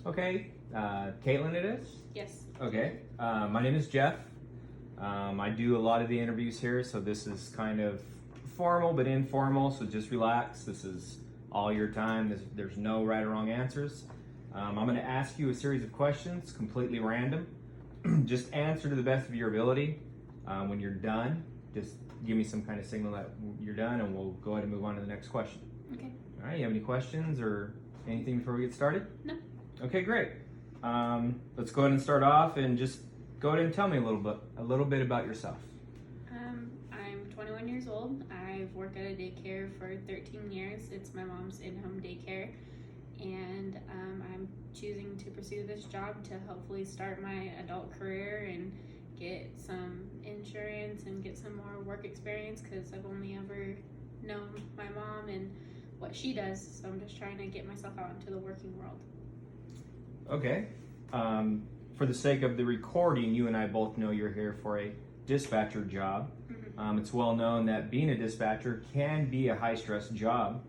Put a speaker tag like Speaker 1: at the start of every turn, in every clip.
Speaker 1: Okay, Caitlin it is?
Speaker 2: Yes.
Speaker 1: Okay, my name is Jeff. I do a lot of the interviews here, so this is kind of formal but informal, so just relax. This is all your time. There's no right or wrong answers. I'm going to ask you a series of questions, completely random. Just answer to the best of your ability. When you're done, just give me some kind of signal that you're done, and we'll go ahead and move on to the next question.
Speaker 2: Okay.
Speaker 1: All right, you have any questions or anything before we get started?
Speaker 2: No.
Speaker 1: Okay, great. Let's go ahead and start off, and just go ahead and tell me a little bit about yourself.
Speaker 2: I'm 21 years old. I've worked at a daycare for 13 years. It's my mom's in-home daycare, and I'm choosing to pursue this job to hopefully start my adult career and get some insurance and get some more work experience, because I've only ever known my mom and what she does, so I'm just trying to get myself out into the working world.
Speaker 1: Okay. For the sake of the recording, you and I both know you're here for a dispatcher job.
Speaker 2: Mm-hmm.
Speaker 1: It's well known that being a dispatcher can be a high-stress job.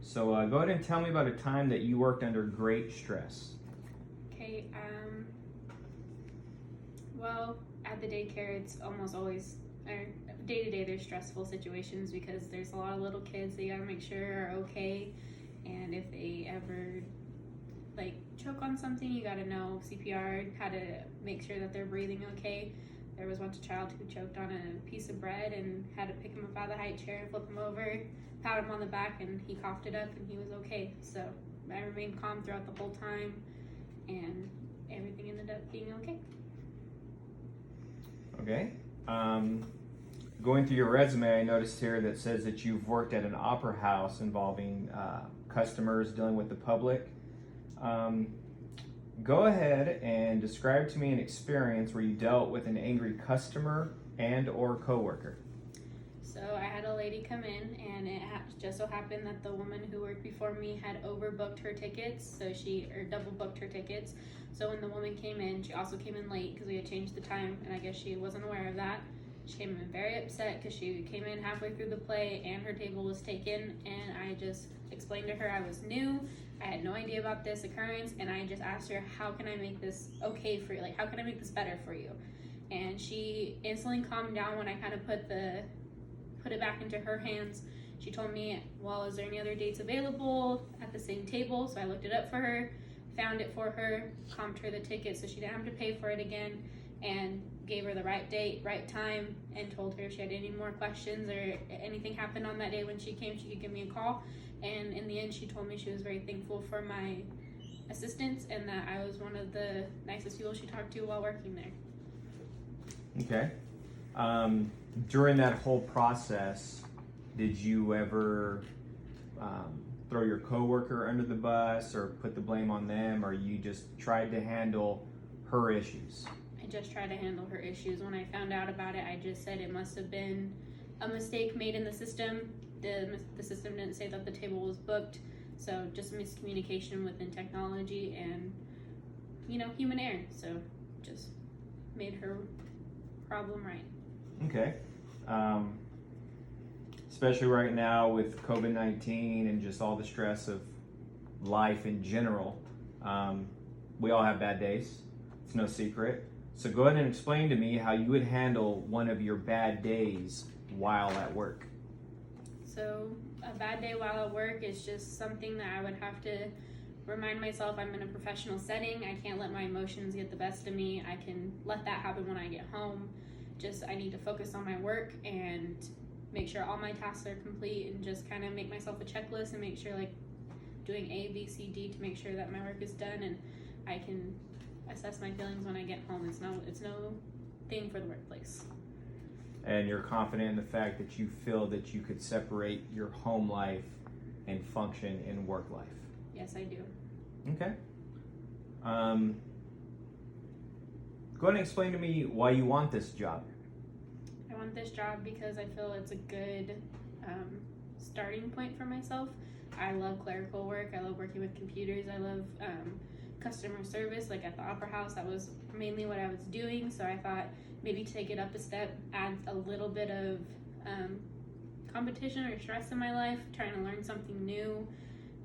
Speaker 1: So go ahead and tell me about a time that you worked under great stress.
Speaker 2: Okay, well, at the daycare, it's almost always, or day to day, there's stressful situations because there's a lot of little kids that you gotta make sure are okay, and if they ever choke on something, you gotta know CPR, how to make sure that they're breathing okay. There was once a child who choked on a piece of bread and had to pick him up out of the high chair and flip him over, pat him on the back, and he coughed it up and he was okay. So I remained calm throughout the whole time, and everything ended up being okay.
Speaker 1: Okay. Going through your resume, I noticed here that says that you've worked at an opera house involving customers dealing with the public. Go ahead and describe to me an experience where you dealt with an angry customer and or coworker.
Speaker 2: So I had a lady come in, and it just so happened that the woman who worked before me had overbooked her tickets, so double booked her tickets. So when the woman came in, she also came in late because we had changed the time, and I guess she wasn't aware of that. She came in very upset because she came in halfway through the play and her table was taken, and I just explained to her I was new. I had no idea about this occurrence, and I just asked her, how can I make this okay for you? How can I make this better for you? And she instantly calmed down when I kind of put it back into her hands. She told me, well, is there any other dates available at the same table? So I looked it up for her, found it for her, comped her the ticket so she didn't have to pay for it again, and gave her the right date, right time, and told her if she had any more questions or anything happened on that day when she came, she could give me a call. And in the end, she told me she was very thankful for my assistance and that I was one of the nicest people she talked to while working there.
Speaker 1: Okay. During that whole process, did you ever throw your coworker under the bus or put the blame on them, or you just tried to handle her issues?
Speaker 2: I just tried to handle her issues. When I found out about it, I just said it must have been a mistake made in the system. The system didn't say that the table was booked, so just miscommunication within technology and, human error. So just made her problem right.
Speaker 1: Okay. Especially right now with COVID-19 and just all the stress of life in general, we all have bad days. It's no secret. So go ahead and explain to me how you would handle one of your bad days while at work.
Speaker 2: So a bad day while at work is just something that I would have to remind myself I'm in a professional setting. I can't let my emotions get the best of me. I can let that happen when I get home. I need to focus on my work and make sure all my tasks are complete, and just kind of make myself a checklist and make sure doing A, B, C, D to make sure that my work is done, and I can assess my feelings when I get home. It's no thing for the workplace.
Speaker 1: And you're confident in the fact that you feel that you could separate your home life and function in work life?
Speaker 2: Yes, I do.
Speaker 1: Okay. Go ahead and explain to me why you want this job.
Speaker 2: I want this job because I feel it's a good starting point for myself. I love clerical work. I love working with computers. I love customer service. At the opera house, that was mainly what I was doing. So I thought maybe take it up a step, add a little bit of competition or stress in my life, trying to learn something new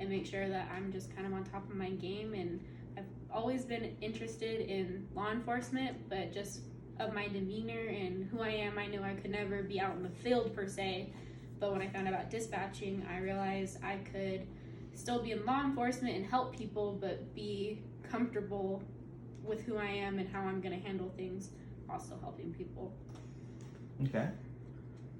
Speaker 2: and make sure that I'm just kind of on top of my game and I've always been interested in law enforcement, but just of my demeanor and who I am, I knew I could never be out in the field per se. But when I found out about dispatching, I realized I could still be in law enforcement and help people, but be comfortable with who I am and how I'm going to handle things while still helping people.
Speaker 1: Okay.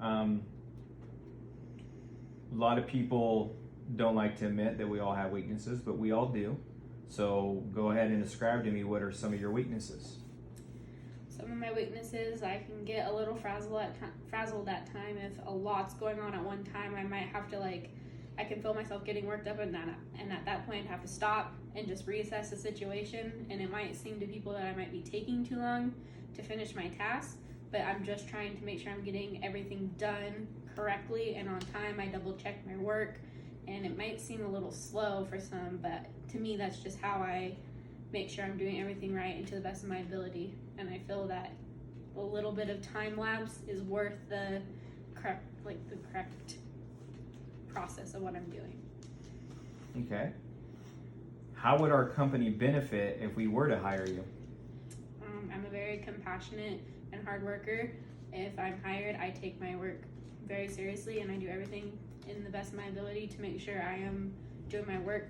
Speaker 1: A lot of people don't like to admit that we all have weaknesses, but we all do. So go ahead and describe to me, what are some of your weaknesses?
Speaker 2: Some of my weaknesses, I can get a little frazzled at time. If a lot's going on at one time, I might have to I can feel myself getting worked up, and at that point have to stop and just reassess the situation. And it might seem to people that I might be taking too long to finish my task, but I'm just trying to make sure I'm getting everything done correctly and on time. I double check my work, and it might seem a little slow for some, but to me that's just how I make sure I'm doing everything right and to the best of my ability. And I feel that a little bit of time lapse is worth the correct process of what I'm doing.
Speaker 1: Okay. How would our company benefit if we were to hire you?
Speaker 2: I'm a very compassionate and hard worker. If I'm hired, I take my work very seriously, and I do everything in the best of my ability to make sure I am doing my work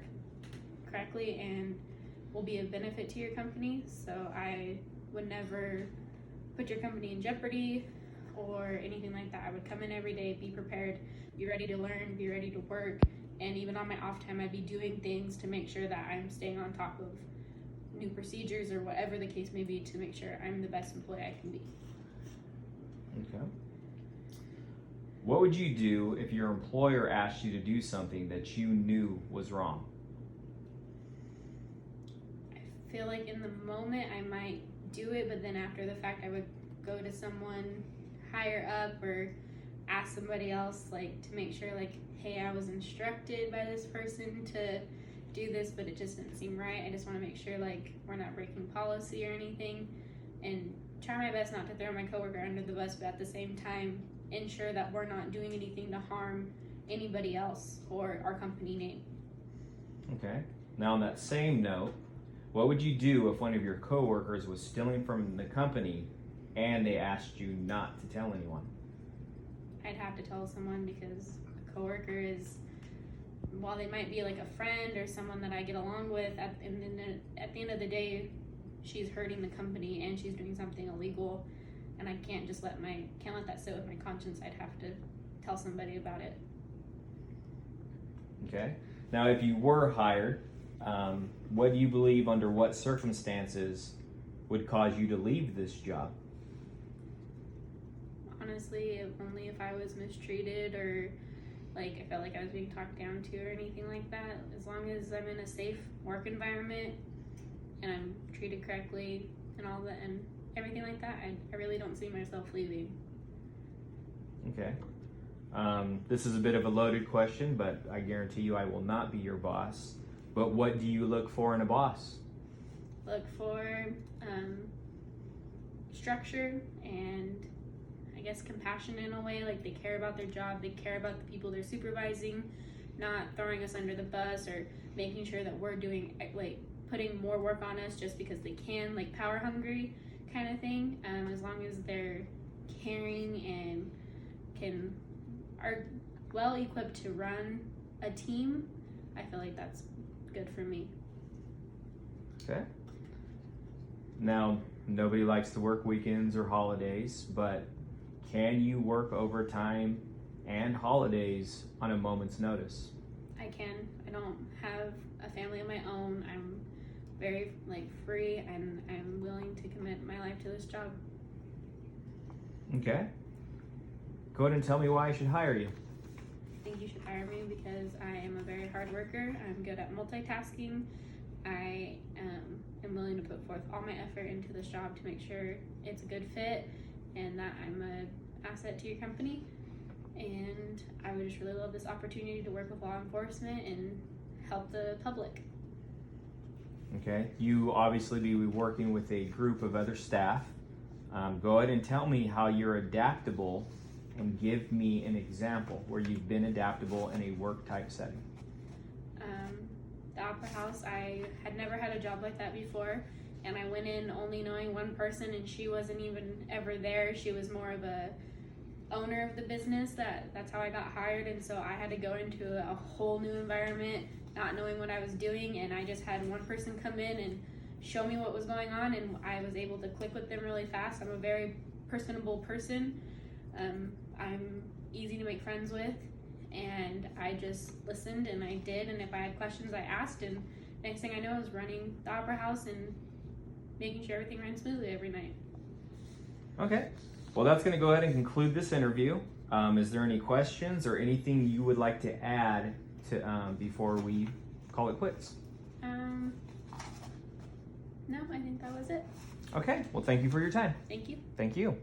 Speaker 2: correctly and will be a benefit to your company. So I would never put your company in jeopardy or anything like that. I would come in every day, be prepared, be ready to learn, be ready to work, and even on my off time I'd be doing things to make sure that I'm staying on top of new procedures or whatever the case may be to make sure I'm the best employee I can be.
Speaker 1: Okay. What would you do if your employer asked you to do something that you knew was wrong?
Speaker 2: I feel like in the moment I might do it, but then after the fact I would go to someone higher up or ask somebody else to make sure hey, I was instructed by this person to do this, but it just didn't seem right. I just want to make sure we're not breaking policy or anything, and try my best not to throw my coworker under the bus, but at the same time ensure that we're not doing anything to harm anybody else or our company name.
Speaker 1: Okay. Now on that same note, what would you do if one of your coworkers was stealing from the company and they asked you not to tell anyone?
Speaker 2: I'd have to tell someone, because a coworker is, while they might be a friend or someone that I get along with, at the end of the day, she's hurting the company and she's doing something illegal, and I can't just let that sit with my conscience. I'd have to tell somebody about it.
Speaker 1: Okay. Now, if you were hired, what do you believe, under what circumstances would cause you to leave this job?
Speaker 2: Honestly, only if I was mistreated or I felt like I was being talked down to or anything like that. As long as I'm in a safe work environment and I'm treated correctly and and everything like that, I really don't see myself leaving.
Speaker 1: Okay. This is a bit of a loaded question, but I guarantee you I will not be your boss. But what do you look for in a boss?
Speaker 2: Look for structure and I guess compassion in a way. They care about their job, they care about the people they're supervising, not throwing us under the bus or making sure that we're doing putting more work on us just because they can, power hungry kind of thing. As long as they're caring and are well equipped to run a team, I feel like that's good for me.
Speaker 1: Okay. Now, nobody likes to work weekends or holidays, but can you work overtime and holidays on a moment's notice?
Speaker 2: I can. I don't have a family of my own. I'm very free, and I'm willing to commit my life to this job.
Speaker 1: Okay. Go ahead and tell me why I should hire you.
Speaker 2: I think you should hire me because I am a very hard worker. I'm good at multitasking. I am willing to put forth all my effort into this job to make sure it's a good fit and that I'm an asset to your company. And I would just really love this opportunity to work with law enforcement and help the public.
Speaker 1: Okay. You obviously be working with a group of other staff. Go ahead and tell me how you're adaptable and give me an example where you've been adaptable in a work type setting.
Speaker 2: the Opera House. I had never had a job like that before, and I went in only knowing one person, and she wasn't even ever there. She was more of a owner of the business. That's how I got hired, and so I had to go into a whole new environment, not knowing what I was doing, and I just had one person come in and show me what was going on, and I was able to click with them really fast. I'm a very personable person. I'm easy to make friends with, and I just listened and I did, and if I had questions I asked, and next thing I know I was running the Opera House and making sure everything ran smoothly every night.
Speaker 1: Okay, well that's going to go ahead and conclude this interview. Is there any questions or anything you would like to add to before we call it quits?
Speaker 2: No, I think that was it.
Speaker 1: Okay, well thank you for your time.
Speaker 2: Thank you.
Speaker 1: Thank you.